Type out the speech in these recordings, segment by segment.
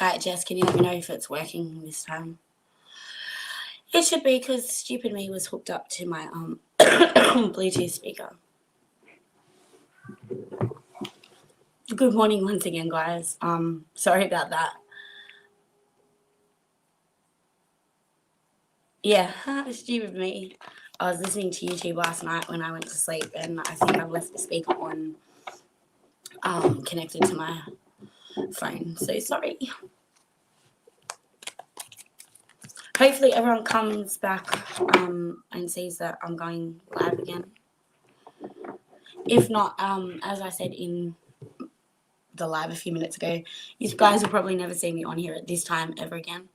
Alright, Jess, can you let me know if it's working this time? It should be, because stupid me was hooked up to my Bluetooth speaker. Good morning once again, guys. Sorry about that. Yeah, stupid me. I was listening to YouTube last night when I went to sleep, and I think I left the speaker on, connected to my phone. So sorry. Hopefully everyone comes back and sees that I'm going live again. If not, as I said in the live a few minutes ago, you guys will probably never see me on here at this time ever again.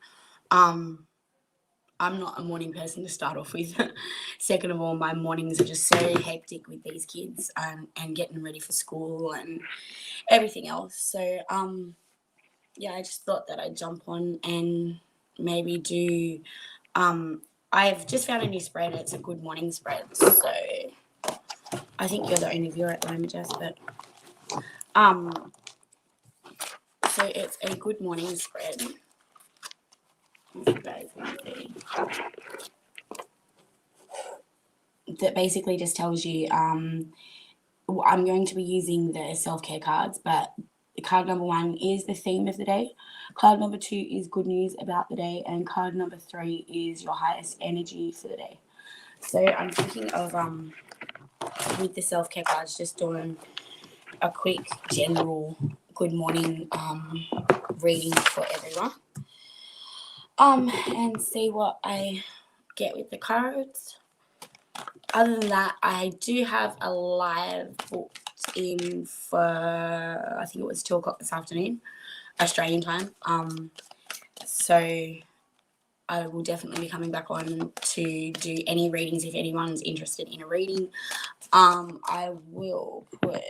I'm not a morning person to start off with. Second of all, my mornings are just so hectic with these kids and getting ready for school and everything else. So, yeah, I just thought that I'd jump on and maybe do, I've just found a new spread. It's a Good Morning spread. So I think you're the only viewer at the moment, Jess, but, so it's a Good Morning spread. That basically just tells you, I'm going to be using the self-care cards, but card number 1 is the theme of the day. Card number 2 is good news about the day, and card number 3 is your highest energy for the day. So I'm thinking of, with the self-care cards, just doing a quick general good morning reading for everyone, and see what I get with the cards. Other than that, I do have a live booked in for, I think it was 2 o'clock this afternoon, Australian time. So I will definitely be coming back on to do any readings if anyone's interested in a reading. I will put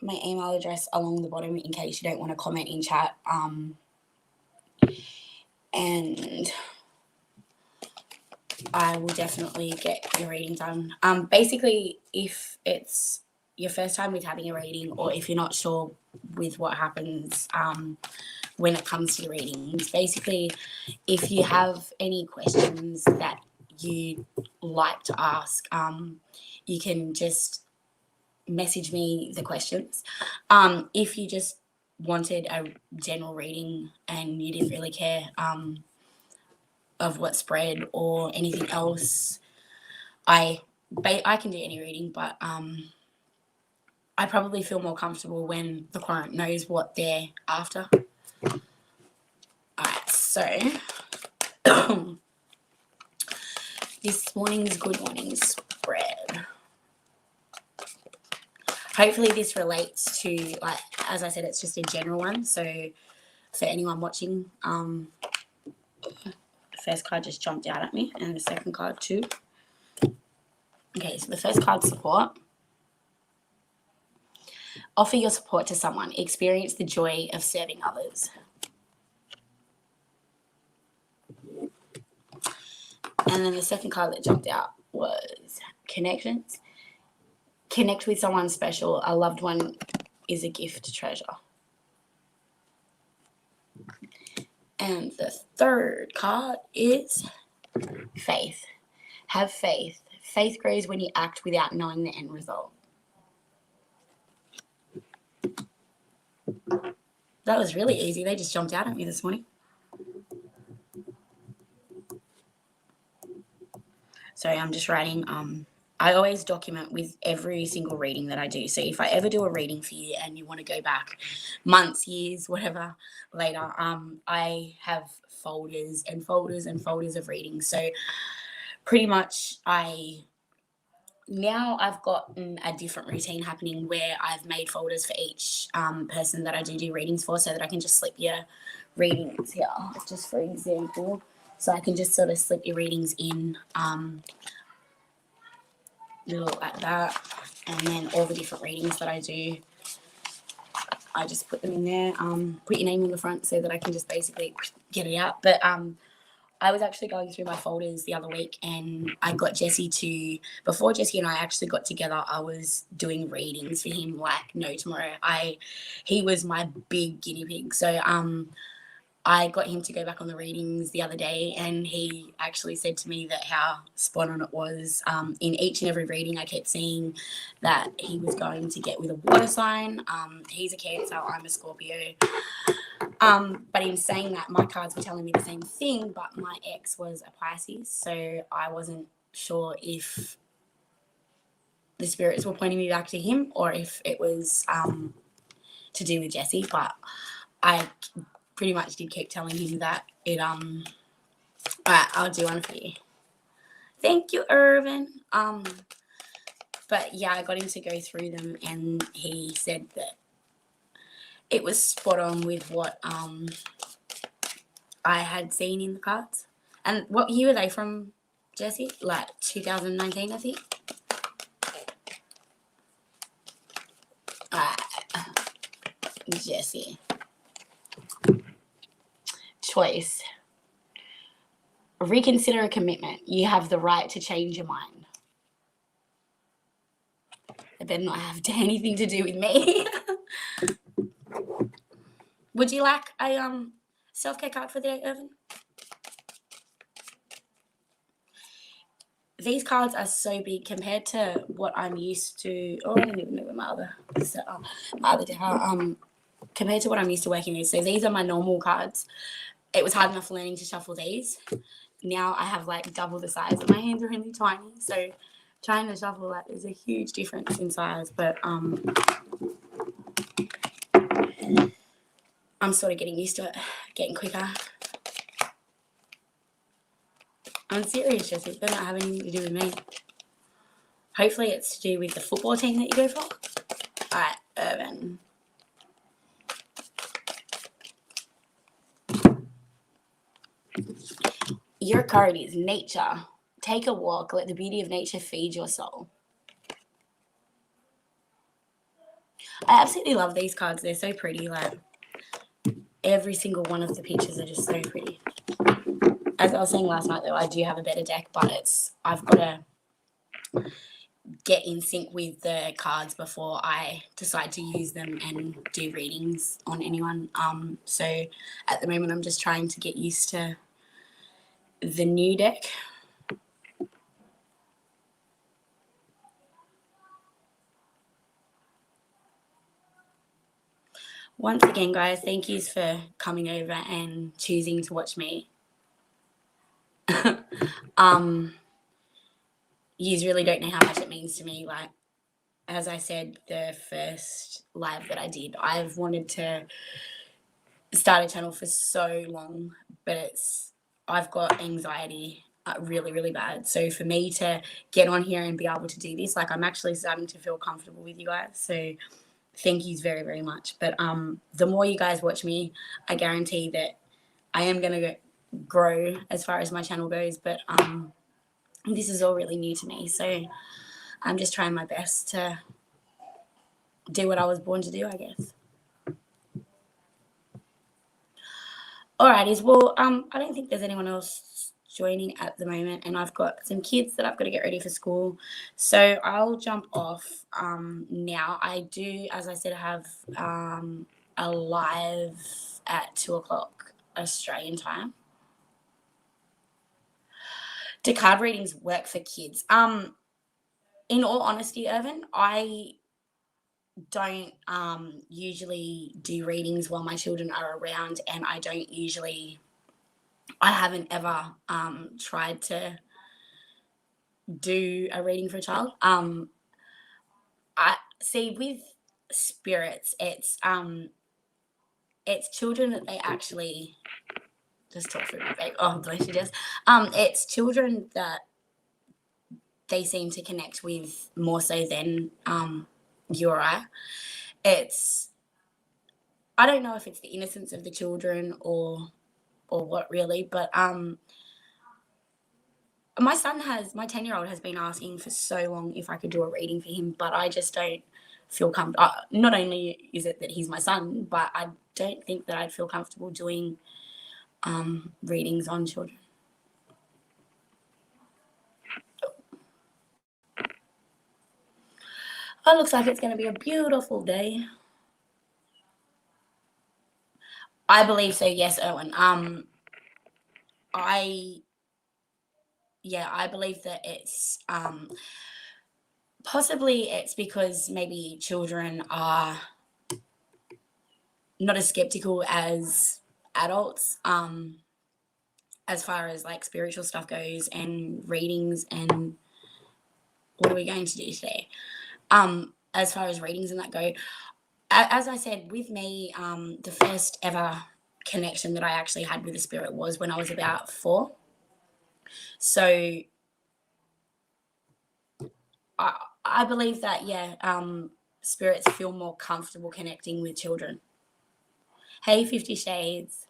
my email address along the bottom in case you don't want to comment in chat. And I will definitely get your reading done. Basically, if it's your first time with having a reading, or if you're not sure with what happens when it comes to the readings, basically, if you have any questions that you'd like to ask, you can just message me the questions. If you just wanted a general reading and you didn't really care of what spread or anything else, I can do any reading, but I probably feel more comfortable when the client knows what they're after. Alright, so this morning's Good Morning spread. Hopefully this relates to, like, as I said, it's just a general one, so for anyone watching, the first card just jumped out at me, and the second card too. Okay, so the first card, support. Offer your support to someone. Experience the joy of serving others. And then the second card that jumped out was connections. Connect with someone special. A loved one is a gift to treasure. And the third card is faith. Have faith. Faith grows when you act without knowing the end result. That was really easy. They just jumped out at me this morning. Sorry, I'm just writing. I always document with every single reading that I do. So if I ever do a reading for you and you want to go back months, years, whatever, later, I have folders and folders and folders of readings. So pretty much now I've got a different routine happening where I've made folders for each person that I do readings for, so that I can just slip your readings here, just for example. So I can just sort of slip your readings in, little like that, and then all the different readings that I do, I just put them in there. Put your name on the front so that I can just basically get it out. But I was actually going through my folders the other week, and I got Jesse to, before Jesse and I actually got together, I was doing readings for him like no tomorrow. He was my big guinea pig. So I got him to go back on the readings the other day, and he actually said to me that how spot on it was. In each and every reading, I kept seeing that he was going to get with a water sign. He's a Cancer, I'm a Scorpio. But in saying that, my cards were telling me the same thing, but my ex was a Pisces, so I wasn't sure if the spirits were pointing me back to him or if it was to do with Jesse. But I pretty much did keep telling him that it alright, I'll do one for you. Thank you, Irvin. But yeah, I got him to go through them, and he said that it was spot on with what I had seen in the cards. And what year were they from, Jesse? Like 2019, I think. Jesse. Choice. Reconsider a commitment. You have the right to change your mind. It better not have anything to do with me. Would you like a self-care card for the day, Irvin? These cards are so big compared to what I'm used to. Oh, I don't even know where my other compared to what I'm used to working with. So these are my normal cards. It was hard enough learning to shuffle these. Now I have like double the size, and my hands are really tiny. So trying to shuffle that is a huge difference in size. But I'm sort of getting used to it, getting quicker. I'm serious, Jesse. It doesn't have anything to do with me. Hopefully it's to do with the football team that you go for. Alright, Irvin. Your card is nature. Take a walk. Let the beauty of nature feed your soul. I absolutely love these cards. They're so pretty. Like, every single one of the pictures are just so pretty. As I was saying last night, though, I do have a better deck, but I've got to get in sync with the cards before I decide to use them and do readings on anyone. So at the moment, I'm just trying to get used to the new deck. Once again, guys, thank yous for coming over and choosing to watch me. Yous really don't know how much it means to me. Like, as I said, the first live that I did, I've wanted to start a channel for so long, but I've got anxiety really, really bad. So for me to get on here and be able to do this, like, I'm actually starting to feel comfortable with you guys. So thank yous very, very much. But the more you guys watch me, I guarantee that I am going to grow as far as my channel goes. But this is all really new to me. So I'm just trying my best to do what I was born to do, I guess. Alrighties, well, I don't think there's anyone else joining at the moment, and I've got some kids that I've got to get ready for school, so I'll jump off now. I do, as I said, have a live at 2:00 Australian time. Do card readings work for kids? In all honesty, Irvin, I don't usually do readings while my children are around, and I haven't ever tried to do a reading for a child. I see with spirits, it's children that they actually just talk through my baby. Oh, bless you, Jess. It's children that they seem to connect with more so than you or I. I don't know if it's the innocence of the children or what really, but my 10-year-old has been asking for so long if I could do a reading for him, but I just don't feel comfortable. Not only is it that he's my son, but I don't think that I'd feel comfortable doing readings on children. Oh, it looks like it's going to be a beautiful day. I believe so, yes, Erwin. I I believe that it's possibly it's because maybe children are not as skeptical as adults, as far as like spiritual stuff goes and readings and what are we going to do today? As far as readings and that go, as I said, with me, the first ever connection that I actually had with the spirit was when I was about 4. So I believe that, spirits feel more comfortable connecting with children. Hey, 50 Shades.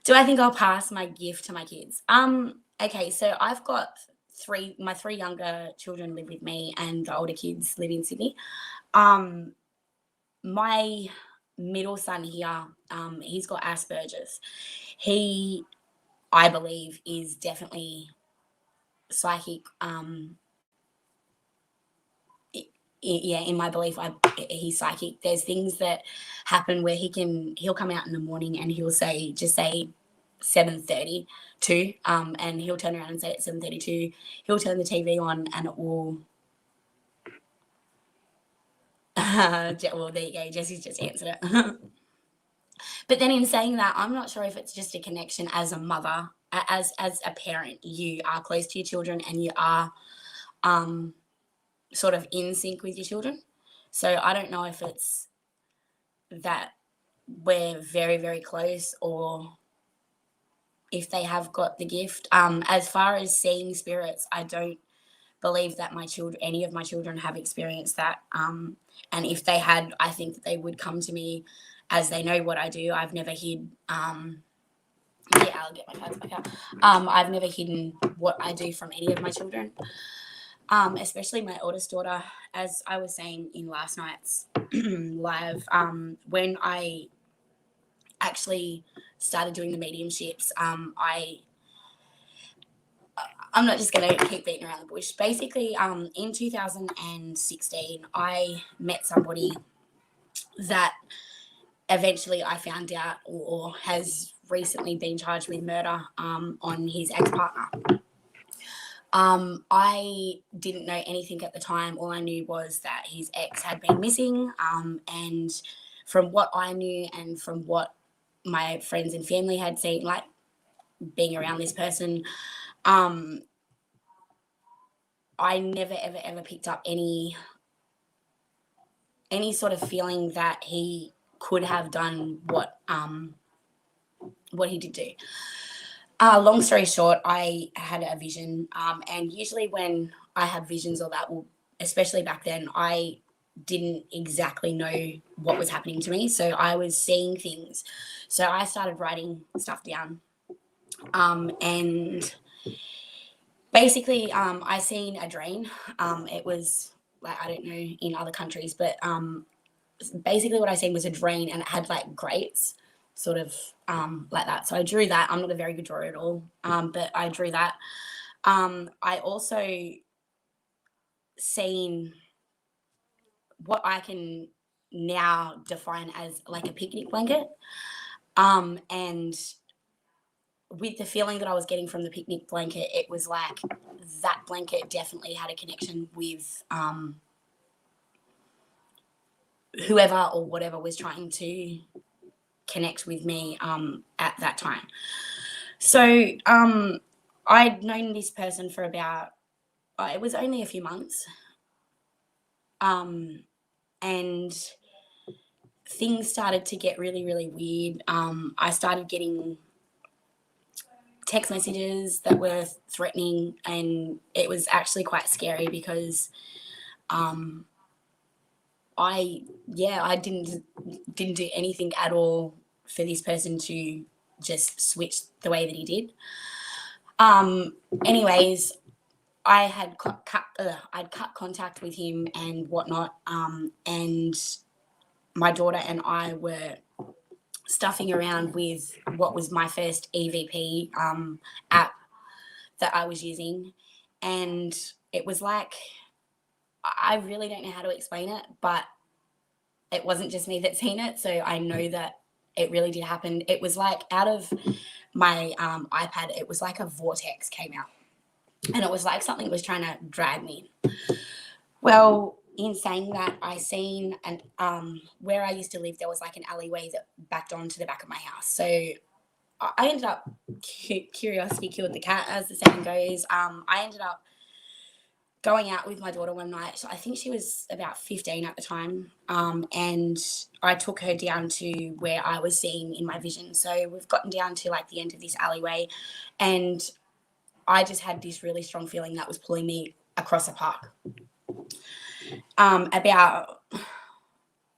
Do I think I'll pass my gift to my kids? Okay, so I've got my 3 younger children live with me and the older kids live in Sydney. Um, my middle son here, he's got Asperger's. He, I believe, is definitely psychic. Yeah, in my belief, he's psychic. There's things that happen where he'll come out in the morning and he'll say 7:32, and he'll turn around and say it's 7:32. He'll turn the TV on and it will. Well, there you go. Jesse's just answered it. But then in saying that, I'm not sure if it's just a connection as a mother, as a parent. You are close to your children and you are sort of in sync with your children. So I don't know if it's that we're very, very close or if they have got the gift. As far as seeing spirits, I don't believe that any of my children have experienced that. And if they had, I think that they would come to me as they know what I do. I've never hid. I'll get my cards back out. I've never hidden what I do from any of my children. Especially my oldest daughter, as I was saying in last night's live, when I actually started doing the mediumships, I'm not just going to keep beating around the bush. Basically, in 2016, I met somebody that eventually I found out or has recently been charged with murder on his ex-partner. I didn't know anything at the time. All I knew was that his ex had been missing. And from what I knew and from what my friends and family had seen, like being around this person, I never, ever, ever picked up any sort of feeling that he could have done what he did do. Long story short, I had a vision, and usually when I have visions or that, especially back then, I didn't exactly know what was happening to me, so I was seeing things. So I started writing stuff down, and basically, I seen a drain. It was like, I don't know in other countries, but basically what I seen was a drain, and it had like grates, sort of like that. So I drew that. I'm not a very good drawer at all, but I drew that. I also seen what I can now define as like a picnic blanket, and with the feeling that I was getting from the picnic blanket, it was like that blanket definitely had a connection with whoever or whatever was trying to connect with me at that time. So I'd known this person for about, it was only a few months. And things started to get really, really weird. I started getting text messages that were threatening, and it was actually quite scary because I didn't do anything at all for this person to just switch the way that he did. Anyways, I'd cut contact with him and whatnot, and my daughter and I were stuffing around with what was my first EVP app that I was using, and it was like, I really don't know how to explain it, but it wasn't just me that seen it, so I know that it really did happen. It was like out of my iPad, it was like a vortex came out, and it was like something was trying to drag me. Well, in saying that, I seen where I used to live, there was like an alleyway that backed onto the back of my house. So I ended up, curiosity killed the cat, as the saying goes. I ended up going out with my daughter one night. So I think she was about 15 at the time. And I took her down to where I was seeing in my vision. So we've gotten down to like the end of this alleyway, and I just had this really strong feeling that was pulling me across a park. About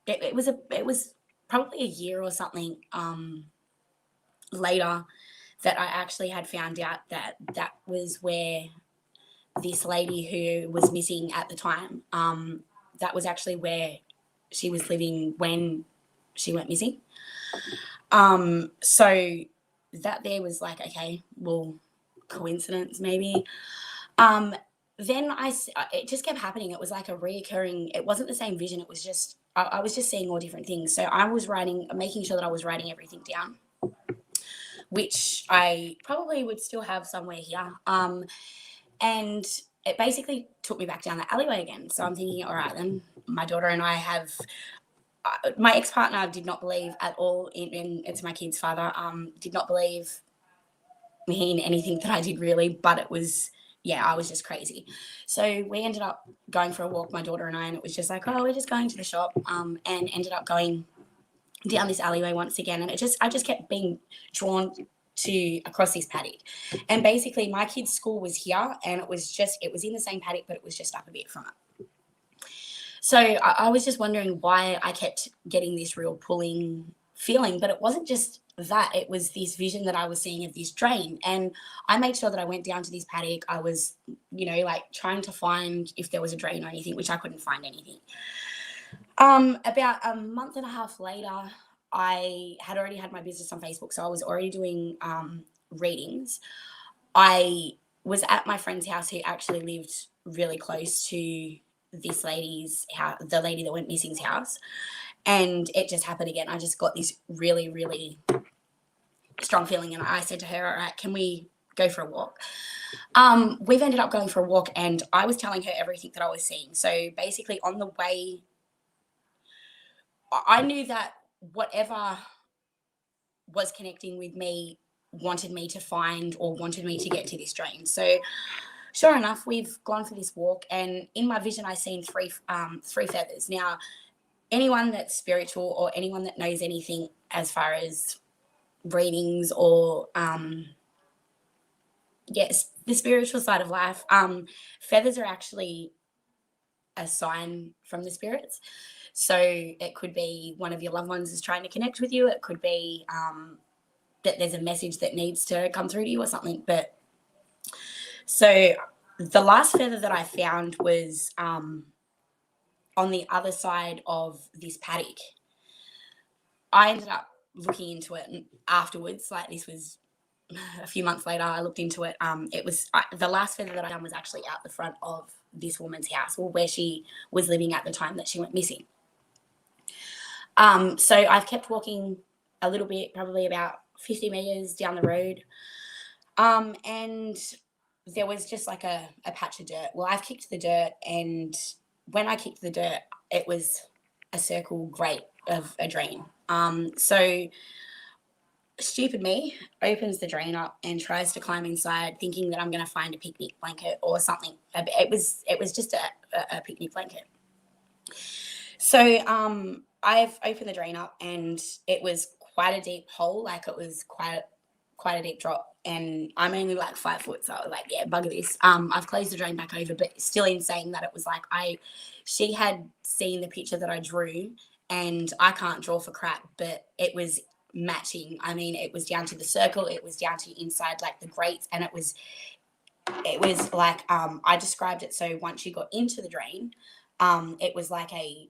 it was probably a year or something later that I actually had found out that was where this lady who was missing at the time, that was actually where she was living when she went missing. So that there was like, okay, well, coincidence maybe. Then it just kept happening. It was like a reoccurring, it wasn't the same vision. It was just, I was just seeing all different things. So I was making sure that I was writing everything down, which I probably would still have somewhere here. And it basically took me back down the alleyway again. So I'm thinking, all right, then my daughter and I have, my ex-partner did not believe at all in it's my kid's father, did not believe me in anything that I did really, but it was, yeah, I was just crazy. So we ended up going for a walk, my daughter and I, and it was just like, oh, we're just going to the shop, and ended up going down this alleyway once again. And I just kept being drawn to across this paddock. And basically my kid's school was here, and it was in the same paddock, but it was just up a bit from it. So I was just wondering why I kept getting this real pulling feeling, but it wasn't just that, it was this vision that I was seeing of this drain. And I made sure that I went down to this paddock. I was, like trying to find if there was a drain or anything, which I couldn't find anything. About a month and a half later, I had already had my business on Facebook, so I was already doing readings. I was at my friend's house who actually lived really close to this lady's house, the lady that went missing's house, and it just happened again. I just got this really, really strong feeling, and I said to her, all right, can we go for a walk? We've ended up going for a walk, and I was telling her everything that I was seeing. So basically on the way, I knew that whatever was connecting with me wanted me to find or wanted me to get to this drain. So sure enough, we've gone for this walk, and in my vision I seen three feathers. Now, anyone that's spiritual or anyone that knows anything as far as readings or yes, the spiritual side of life, feathers are actually a sign from the spirits. So it could be one of your loved ones is trying to connect with you. It could be that there's a message that needs to come through to you or something. But so the last feather that I found was on the other side of this paddock. I ended up looking into it, and afterwards, like this was a few months later, I looked into it. It was the last feather that I done was actually out the front of this woman's house, or where she was living at the time that she went missing. So I've kept walking a little bit, probably about 50 meters down the road. And there was just like a patch of dirt. Well, I've kicked the dirt, and when I kicked the dirt, it was a circle grate of a drain. So stupid me opens the drain up and tries to climb inside, thinking that I'm going to find a picnic blanket or something. It was just a picnic blanket. So I've opened the drain up, and it was quite a deep hole. Like, it was quite a deep drop, and I'm only like 5 foot, so I was like, yeah, bugger this. I've closed the drain back over, but still in saying that, it was like she had seen the picture that I drew, and I can't draw for crap, but it was matching. I mean, it was down to the circle, it was down to inside like the grates, and it was like I described it. So once you got into the drain, it was like I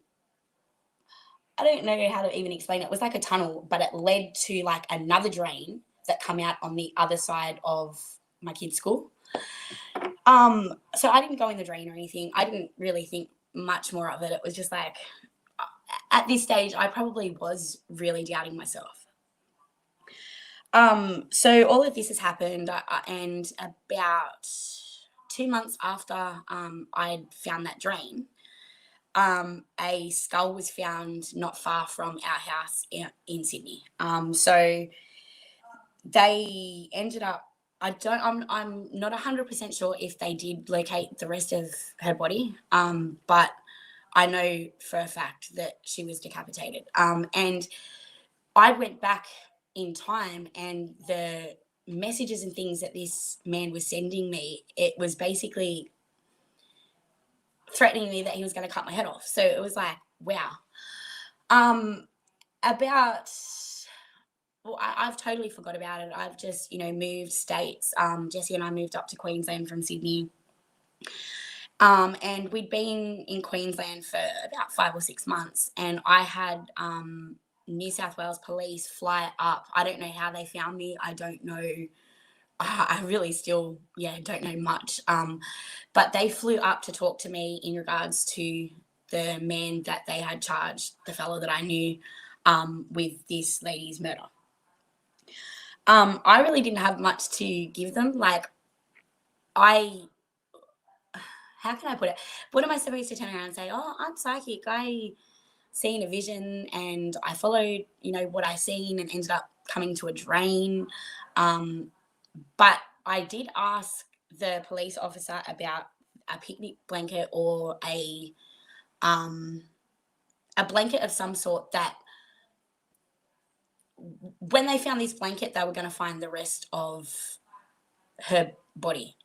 don't know how to even explain it. It was like a tunnel, but it led to like another drain that come out on the other side of my kid's school. So I didn't go in the drain or anything. I didn't really think much more of it. It was just like, at this stage, I probably was really doubting myself. So all of this has happened, and about 2 months after I'd found that drain, a skull was found not far from our house in Sydney. So they ended up. I'm not 100% sure if they did locate the rest of her body. But I know for a fact that she was decapitated. And I went back in time, and the messages and things that this man was sending me, it was basically threatening me that he was going to cut my head off. So it was like, wow. Um, about well, I've totally forgot about it. I've just, moved states. Jesse and I moved up to Queensland from Sydney. And we'd been in Queensland for about 5 or 6 months, and I had New South Wales police fly up. I don't know how they found me. I don't know. I really still, don't know much. But they flew up to talk to me in regards to the man that they had charged, the fellow that I knew, with this lady's murder. I really didn't have much to give them. Like, how can I put it? What am I supposed to turn around and say? Oh, I'm psychic. I seen a vision and I followed, what I seen and ended up coming to a drain. But I did ask the police officer about a picnic blanket or a blanket of some sort that when they found this blanket, they were going to find the rest of her body.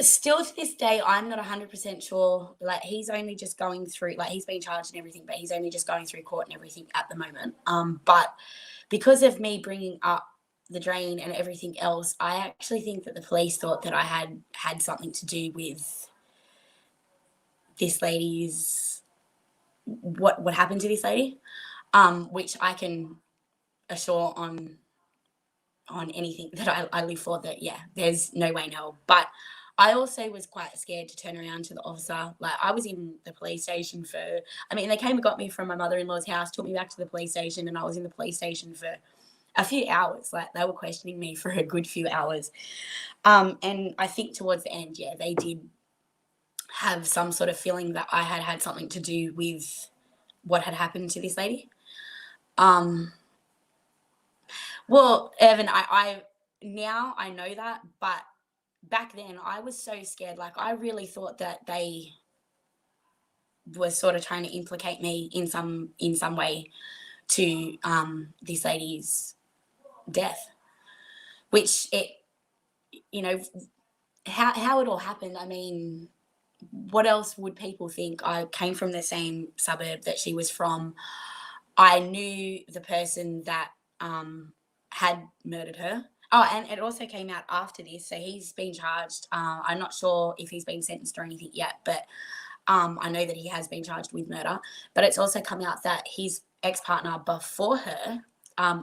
Still to this day, I'm not 100% sure. Like, he's only just going through, like, he's been charged and everything, but he's only just going through court and everything at the moment. But because of me bringing up the drain and everything else, I actually think that the police thought that I had something to do with this lady's, what happened to this lady, which I can assure on anything that I live for, that there's no way in hell. But I also was quite scared to turn around to the officer. Like, I was in the police station they came and got me from my mother-in-law's house, took me back to the police station, and I was in the police station for a few hours. Like, they were questioning me for a good few hours. And I think towards the end, they did have some sort of feeling that I had something to do with what had happened to this lady. Well, Evan, I now I know that, but back then I was so scared. Like, I really thought that they were sort of trying to implicate me in some way to this lady's death, which how it all happened. I mean, what else would people think? I came from the same suburb that she was from. I knew the person that had murdered her. Oh, and it also came out after this, so he's been charged. I'm not sure if he's been sentenced or anything yet, but I know that he has been charged with murder. But it's also come out that his ex-partner before her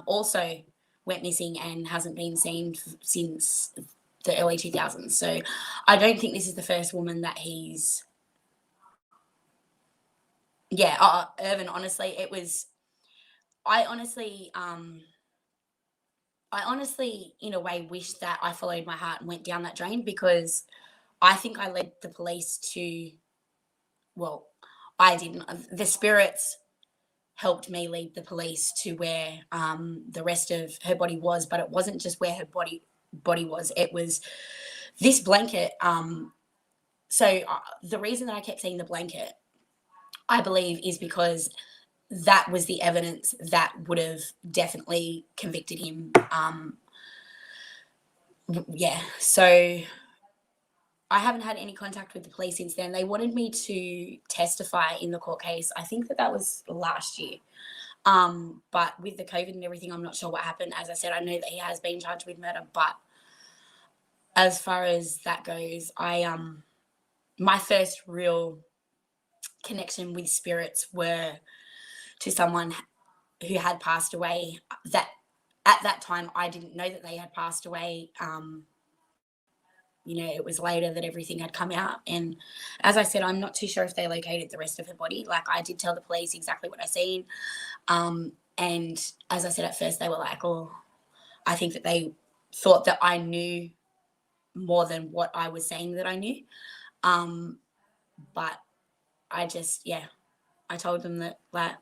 also went missing and hasn't been seen since the early 2000s. So I don't think this is the first woman that he's... Irvin, honestly, it was... I honestly, in a way, wish that I followed my heart and went down that drain, because I think I led the police to... Well, I didn't. The spirits helped me lead the police to where the rest of her body was, but it wasn't just where her body was. It was this blanket. So the reason that I kept seeing the blanket, I believe, is because that was the evidence that would have definitely convicted him. So I haven't had any contact with the police since then. They wanted me to testify in the court case. I think that was last year. But with the COVID and everything, I'm not sure what happened. As I said, I know that he has been charged with murder, but as far as that goes, my first real connection with spirits were to someone who had passed away, that at that time I didn't know that they had passed away. it was later that everything had come out. And as I said, I'm not too sure if they located the rest of her body. Like, I did tell the police exactly what I seen. And as I said, at first they were like, oh, I think that they thought that I knew more than what I was saying that I knew. But I just, I told them that, like,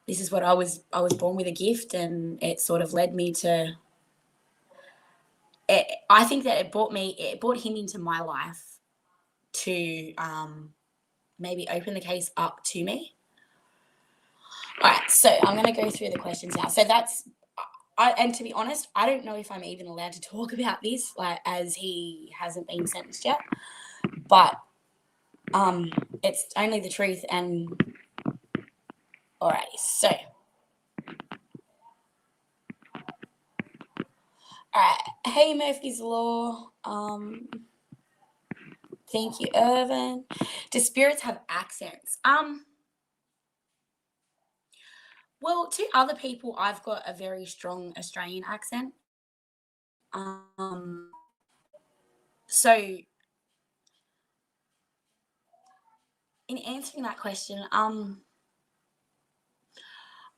this is what I was born with a gift, and it sort of led me to it. I think that it brought him into my life to maybe open the case up to me. All right, so I'm going to go through the questions now. So and to be honest, I don't know if I'm even allowed to talk about this, like, as he hasn't been sentenced yet, but it's only the truth. And all right, so all right, hey, Murphy's Law. Thank you, Irvin. Do spirits have accents? Well, to other people, I've got a very strong Australian accent. So in answering that question,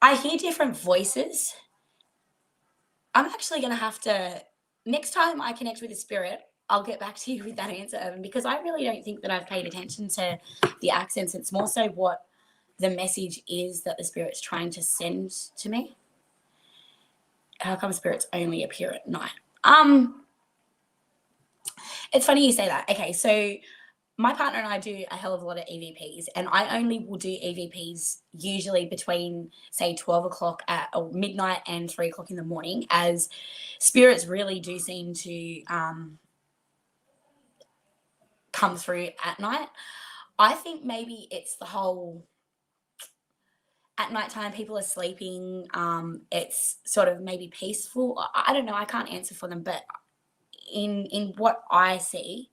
I hear different voices. I'm actually going to have to, next time I connect with a spirit, I'll get back to you with that answer, Irvin, because I really don't think that I've paid attention to the accents. It's more so what the message is that the spirit's trying to send to me. How come spirits only appear at night? It's funny you say that. Okay, so my partner and I do a hell of a lot of EVPs, and I only will do EVPs usually between, say, 12 o'clock at midnight and 3 o'clock in the morning, as spirits really do seem to come through at night. I think maybe it's the whole, at nighttime people are sleeping, it's sort of maybe peaceful. I don't know, I can't answer for them, but in what I see,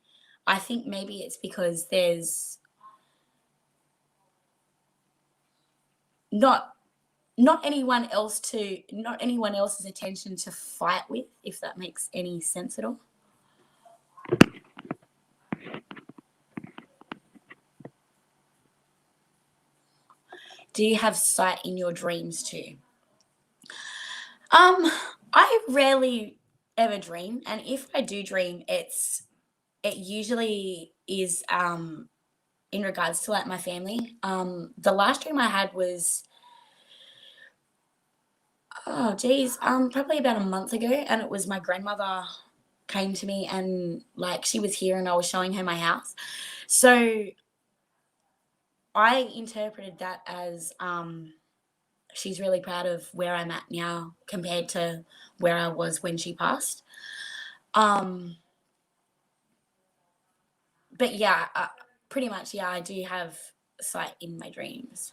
I think maybe it's because there's not anyone else's attention to fight with, if that makes any sense at all. Do you have sight in your dreams too? I rarely ever dream, and if I do dream, it usually is in regards to, like, my family. The last dream I had was, probably about a month ago, and it was my grandmother came to me, and, like, she was here and I was showing her my house. So I interpreted that as she's really proud of where I'm at now compared to where I was when she passed. But yeah, pretty much, yeah, I do have sight in my dreams.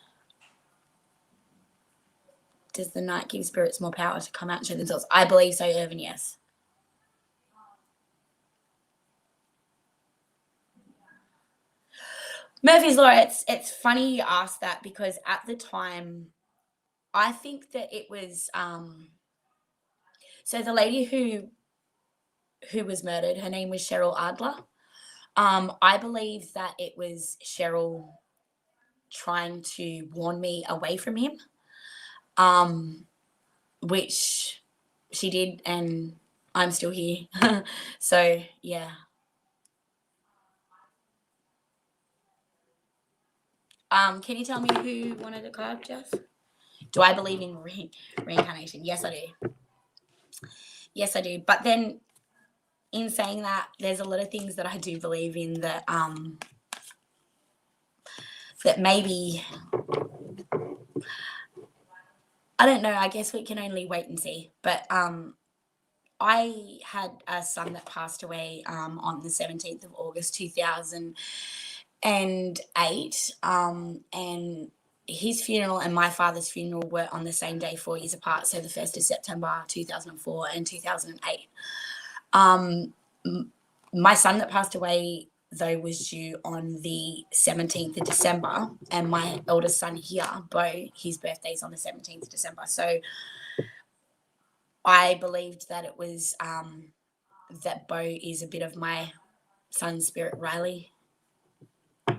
Does the night give spirits more power to come out and show themselves? I believe so, Irvin, yes. Murphy's Law, it's funny you asked that, because at the time, I think that it was so the lady who was murdered, her name was Cheryl Adler. I believe that it was Cheryl trying to warn me away from him, which she did, and I'm still here. So yeah. Can you tell me who wanted a card, Jeff? Do I believe in reincarnation? Yes, I do. Yes, I do. But then, in saying that, there's a lot of things that I do believe in that that maybe, I don't know. I guess we can only wait and see. But I had a son that passed away on the 17th of August 2008, and his funeral and my father's funeral were on the same day, 4 years apart. So the 1st of September 2004 and 2008. My son that passed away, though, was due on the 17th of December, and my eldest son here, Bo, his birthday's on the 17th of December. So I believed that it was that Bo is a bit of my son spirit Riley,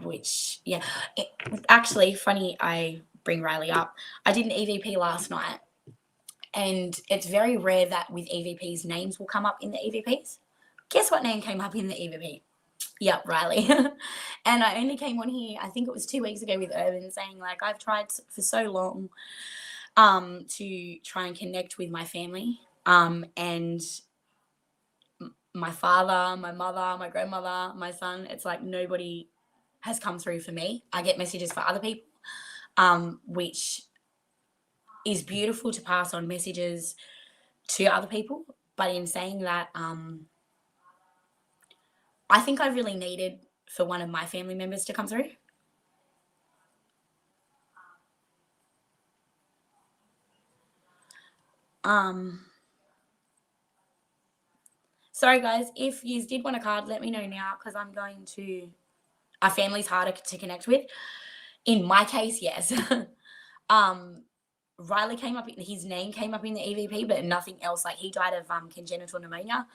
which, yeah. Actually, funny I bring Riley up. I did an EVP last night, and it's very rare that with EVPs names will come up in the EVPs. Guess what name came up in the EVP? Yep, Riley. And I only came on here, I think it was 2 weeks ago, with Urban saying, like, I've tried for so long to try and connect with my family, and my father, my mother, my grandmother, my son. It's like nobody has come through for me. I get messages for other people, which is beautiful to pass on messages to other people. But in saying that, I think I really needed for one of my family members to come through. Sorry guys, if you did want a card, let me know now, because I'm going to. Our family's harder to connect with. In my case, yes. Riley came up, his name came up in the EVP, but nothing else. Like, he died of congenital pneumonia,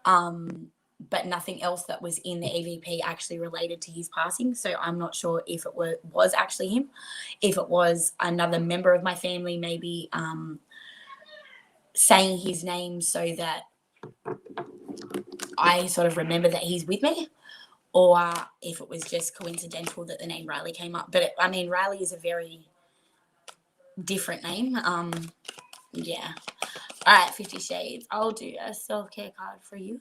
but nothing else that was in the EVP actually related to his passing. So I'm not sure if it was actually him, if it was another member of my family, maybe saying his name so that I sort of remember that he's with me, or if it was just coincidental that the name Riley came up. But I mean, Riley is a very different name. Yeah. All right, 50 Shades. I'll do a self-care card for you.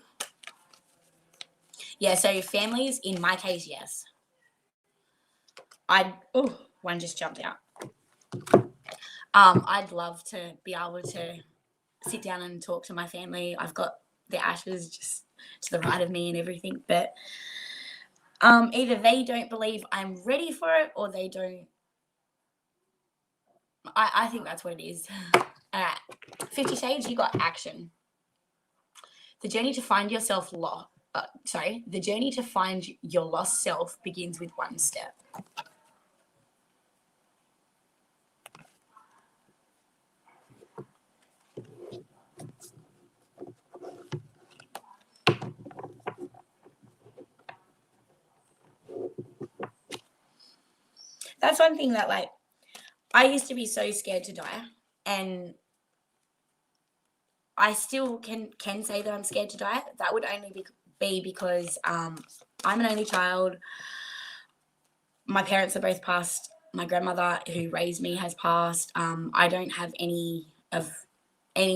Yeah, so families, in my case, yes. One just jumped out. I'd love to be able to sit down and talk to my family. I've got the ashes just to the right of me and everything, but either they don't believe I'm ready for it, or they don't. I think that's what it is. All right, 50 Shades, you got action. The journey to find yourself the journey to find your lost self begins with one step. That's one thing that, like, I used to be so scared to die, and I still can say that I'm scared to die. That would only be because I'm an only child. My parents are both passed. My grandmother, who raised me, has passed. I don't have any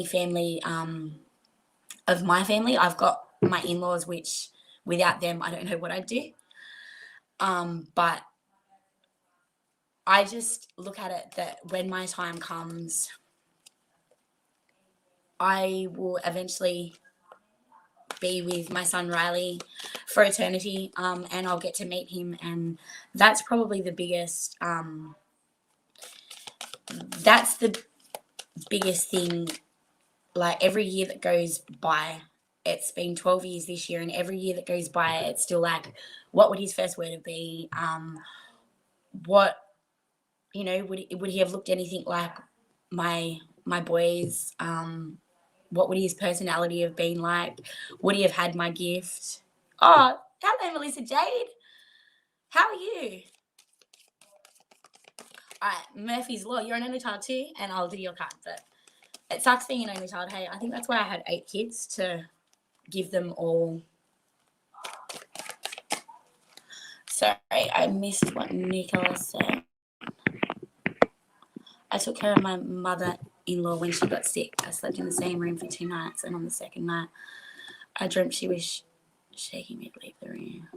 family of my family. I've got my in-laws, which without them, I don't know what I'd do. But I just look at it that when my time comes, I will eventually be with my son Riley for eternity, and I'll get to meet him, and that's probably the biggest. That's the biggest thing. Like, every year that goes by, it's been 12 years this year, and every year that goes by, it's still like, what would his first word have been? What, would he have looked anything like my boys? What would his personality have been like? Would he have had my gift? Oh, hello, Melissa Jade. How are you? All right, Murphy's Law. You're an only child too, and I'll do your card. But it sucks being an only child. Hey, I think that's why I had 8 kids, to give them all. Sorry, I missed what Nicola said. I took care of my mother-in-law when she got sick. I slept in the same room for 2 nights, and on the second night, I dreamt she was shaking me to leave the room.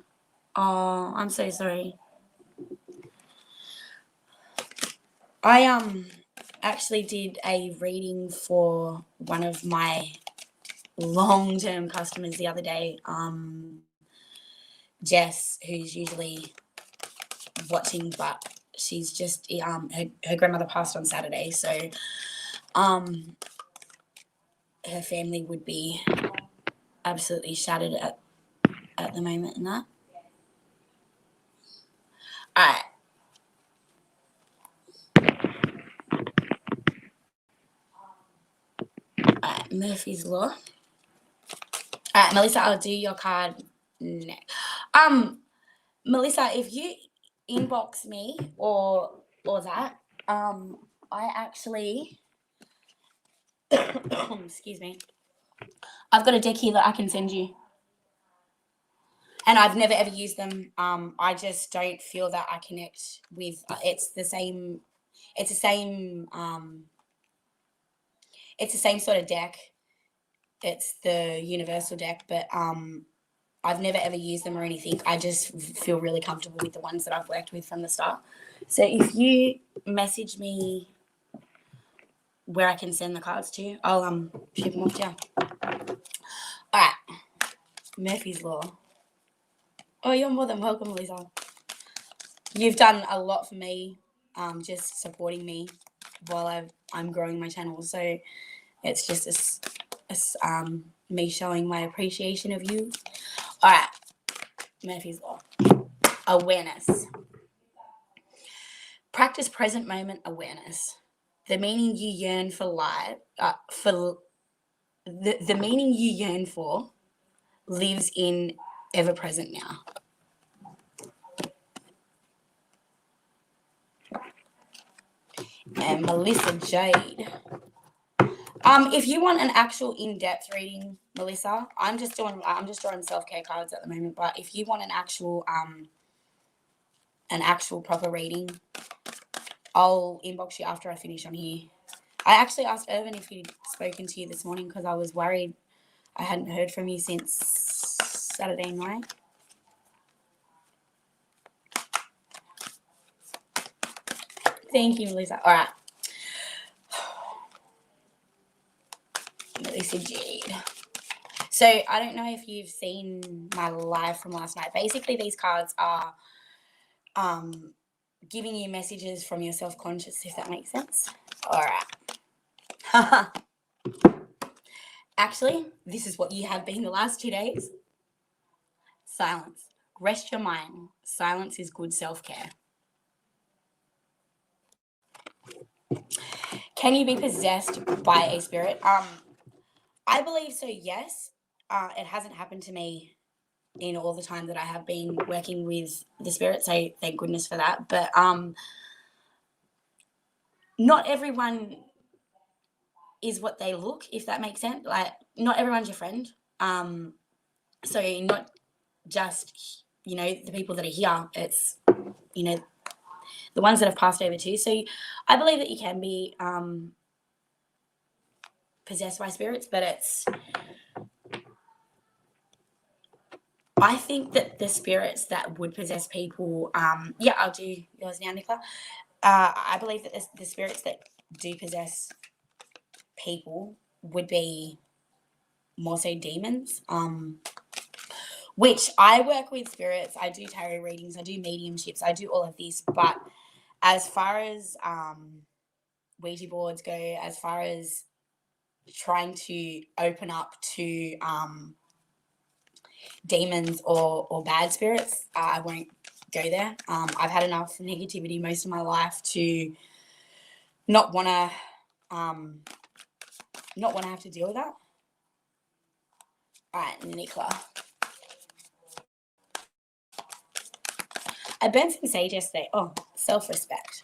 Oh, I'm so sorry. I actually did a reading for one of my long-term customers the other day, Jess, who's usually watching, but she's just her grandmother passed on Saturday, so her family would be absolutely shattered at the moment in that. All right. Murphy's Law. All right, Melissa, I'll do your card next. Melissa, if you inbox me or that, I actually, excuse me, I've got a deck here that I can send you, and I've never ever used them. I just don't feel that I connect with. It's the same. It's the same. It's the same sort of deck. It's the universal deck, but I've never ever used them or anything. I just feel really comfortable with the ones that I've worked with from the start. So if you message me where I can send the cards to, I'll ship them off to you. All right, Murphy's Law. Oh, you're more than welcome, Lisa. You've done a lot for me, just supporting me while I'm growing my channel. So it's just me showing my appreciation of you. All right, Murphy's Law. Awareness. Practice present moment awareness. The meaning you yearn for life, for the meaning you yearn for lives in ever present now. And Melissa Jade. If you want an actual in-depth reading, Melissa, I'm just drawing self-care cards at the moment. But if you want an actual proper reading, I'll inbox you after I finish on here. I actually asked Irvin if he'd spoken to you this morning because I was worried I hadn't heard from you since Saturday night. Thank you, Melissa. All right. Melissa Jade. So I don't know if you've seen my live from last night. Basically, these cards are giving you messages from your self-conscious, if that makes sense. All right. Actually, this is what you have been the last 2 days. Silence. Rest your mind. Silence is good self-care. Can you be possessed by a spirit? I believe so, yes. It hasn't happened to me in all the time that I have been working with the spirit, so thank goodness for that. But not everyone is what they look, if that makes sense. Like, not everyone's your friend. So not just, the people that are here, it's, the ones that have passed over too. So I believe that you can be possessed by spirits, but I think that the spirits that would possess people, I'll do yours now, Nicola. I believe that the spirits that do possess people would be more so demons, which I work with spirits. I do tarot readings, I do mediumships, I do all of this. But as far as Ouija boards go, as far as trying to open up to demons or bad spirits, I won't go there. I've had enough negativity most of my life to not want to have to deal with that. All right, Nicola. I burned some sage yesterday. Oh, self-respect.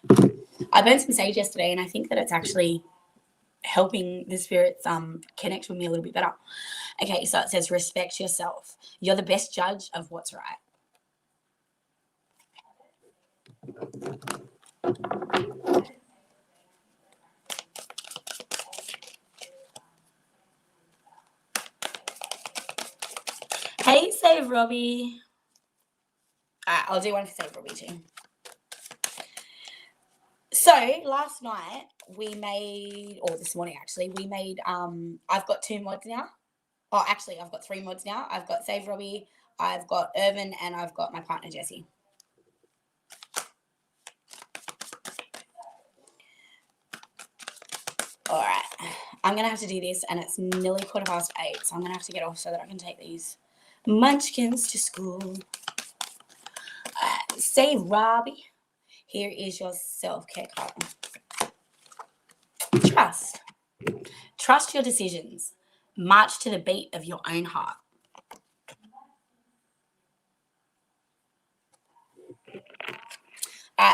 I burned some sage yesterday, and I think that it's actually helping the spirits connect with me a little bit better. Okay, so it says respect yourself. You're the best judge of what's right. Hey, Save Robbie. All right, I'll do one for Save Robbie too. So last night this morning actually, we made, I've got 2 mods now. Oh, actually, I've got 3 mods now. I've got Save Robbie, I've got Irvin, and I've got my partner, Jessie. All right, I'm going to have to do this, and it's nearly 8:15, so I'm going to have to get off so that I can take these munchkins to school. Save Robbie. Here is your self-care card. Trust. Trust your decisions. March to the beat of your own heart.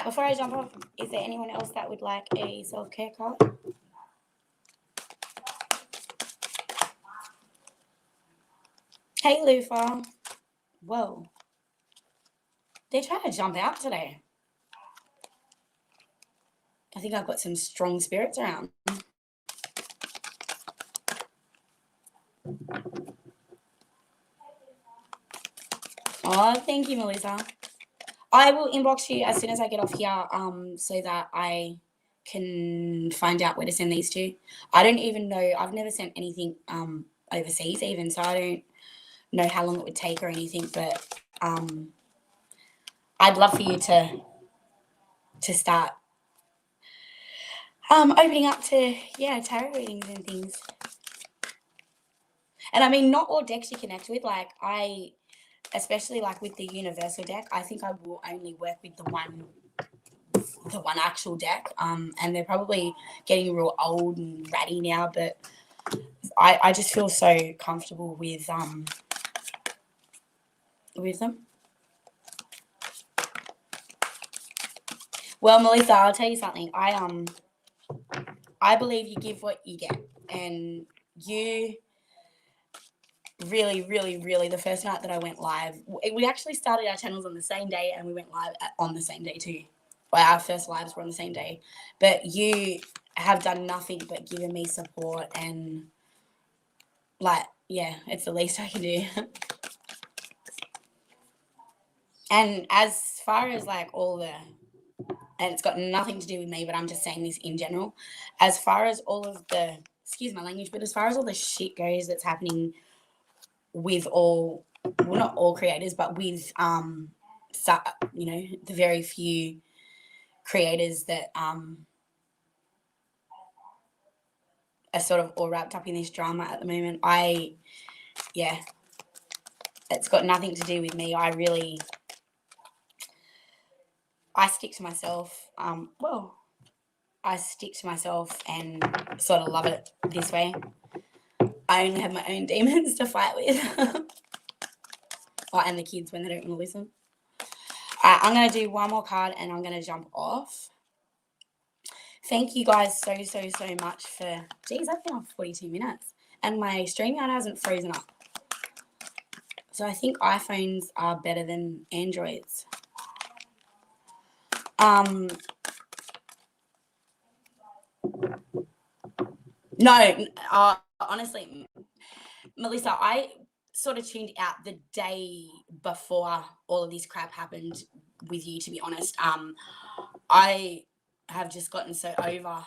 Before I jump off, is there anyone else that would like a self-care card? Hey, Lufa. Whoa. They're trying to jump out today. I think I've got some strong spirits around. Oh, thank you, Melissa. I will inbox you as soon as I get off here, so that I can find out where to send these to. I don't even know. I've never sent anything overseas even, so I don't know how long it would take or anything. But I'd love for you to start opening up to tarot readings and things. And I mean, not all decks you connect with. Like especially like with the universal deck, I think I will only work with the one actual deck. And they're probably getting real old and ratty now, but I just feel so comfortable with them. Well, Melissa, I'll tell you something. I believe you give what you get, and you really, really, really, the first night that I went live, we actually started our channels on the same day, and we went live on the same day too. Well, our first lives were on the same day, but you have done nothing but given me support, and like, yeah, it's the least I can do. And as far as like all the, and it's got nothing to do with me, but I'm just saying this in general, as far as all of the, excuse my language, but as far as all the shit goes that's happening with all, well, not all creators, but with the very few creators that are sort of all wrapped up in this drama at the moment, it's got nothing to do with me. I stick to myself. I stick to myself and sort of love it this way. I only have my own demons to fight with. And the kids when they don't want to listen. I'm going to do one more card and I'm going to jump off. Thank you guys so much for... Geez, I've been on 42 minutes. And my StreamYard hasn't frozen up. So I think iPhones are better than Androids. No, honestly, Melissa, I sort of tuned out the day before all of this crap happened with you, to be honest. I have just gotten so over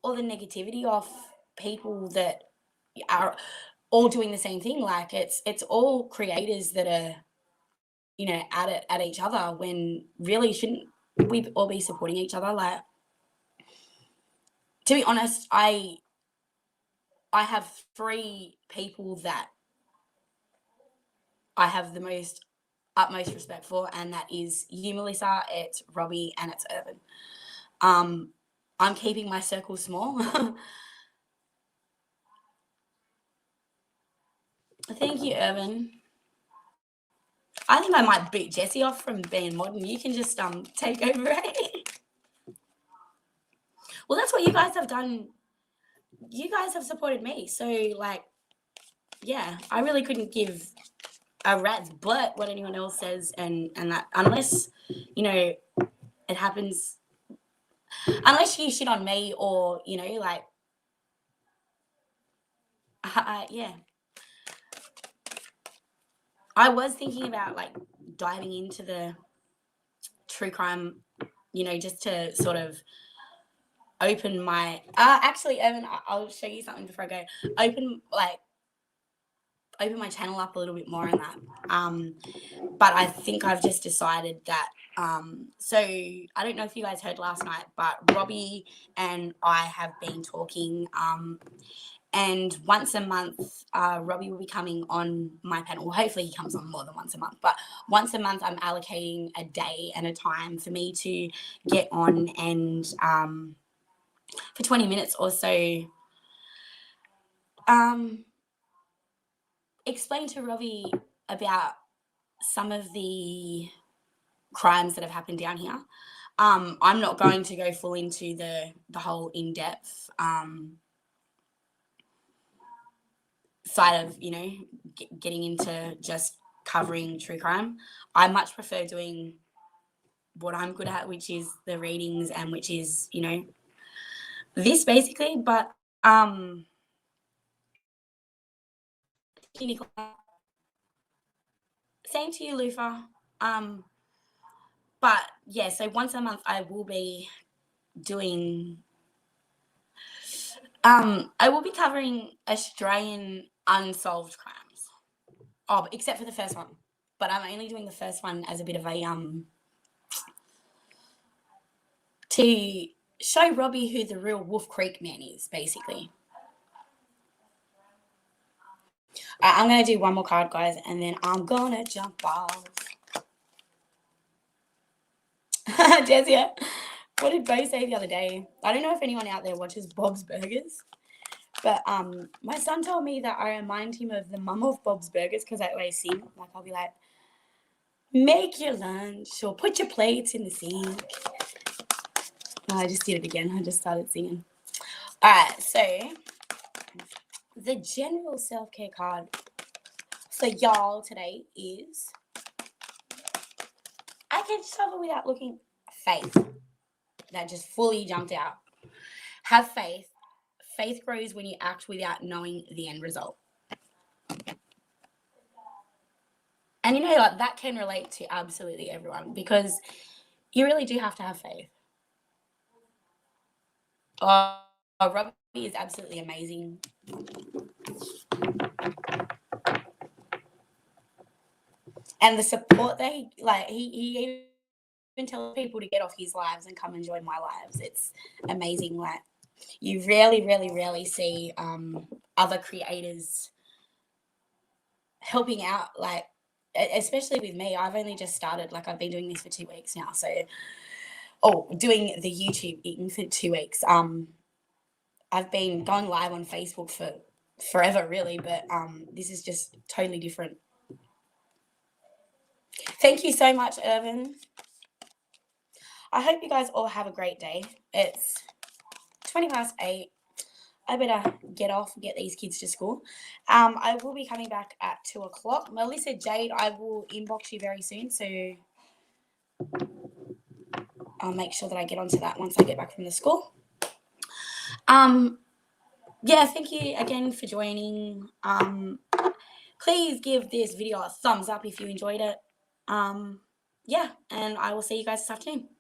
all the negativity of people that are all doing the same thing. Like it's all creators that are, at each other, when really shouldn't we all be supporting each other? Like, to be honest, I have 3 people that I have the utmost respect for, and that is you, Melissa, it's Robbie, and it's Urban. I'm keeping my circle small. Thank you, Urban. I think I might beat Jessie off from being modern. You can just take over, right? Well, that's what you guys have done. You guys have supported me, so like, yeah, I really couldn't give a rat's butt what anyone else says, and that, unless it happens, unless you shit on me, or like, yeah. I was thinking about like diving into the true crime, just to sort of open my actually, Evan, I'll show you something before I go. Open my channel up a little bit more on that. But I think I've just decided that so I don't know if you guys heard last night, but Robbie and I have been talking, and once a month, Robbie will be coming on my panel. Well, hopefully he comes on more than once a month, but once a month I'm allocating a day and a time for me to get on and for 20 minutes or so explain to Robbie about some of the crimes that have happened down here. I'm not going to go full into the whole in-depth side of, getting into just covering true crime. I much prefer doing what I'm good at, which is the readings and which is, this basically. But same to you, Lufa. But yeah, so once a month I will be doing I will be covering Australian unsolved crimes. Oh, except for the first one. But I'm only doing the first one as a bit of a to show Robbie who the real Wolf Creek man is, basically. I'm going to do one more card, guys, and then I'm going to jump off. Jessia, what did Bo say the other day? I don't know if anyone out there watches Bob's Burgers, but my son told me that I remind him of the mum of Bob's Burgers because I always sing. Like, I'll be like, make your lunch or put your plates in the sink. Oh, I just did it again. I just started singing. All right, so the general self-care card for y'all today is I can struggle without looking faith. That just fully jumped out. Have faith. Faith grows when you act without knowing the end result. And like that can relate to absolutely everyone because you really do have to have faith. Robbie is absolutely amazing. And the support he even tells people to get off his lives and come and join my lives. It's amazing. Like, you rarely see other creators helping out, like, especially with me. I've only just started. Like, I've been doing this for 2 weeks now. So, doing the YouTube eating for 2 weeks. I've been going live on Facebook for forever, really, but this is just totally different. Thank you so much, Irvin. I hope you guys all have a great day. It's 8:20. I better get off and get these kids to school. I will be coming back at 2:00. Melissa Jade, I will inbox you very soon, so I'll make sure that I get onto that once I get back from the school. Yeah, thank you again for joining. Please give this video a thumbs up if you enjoyed it. Yeah, and I will see you guys this afternoon.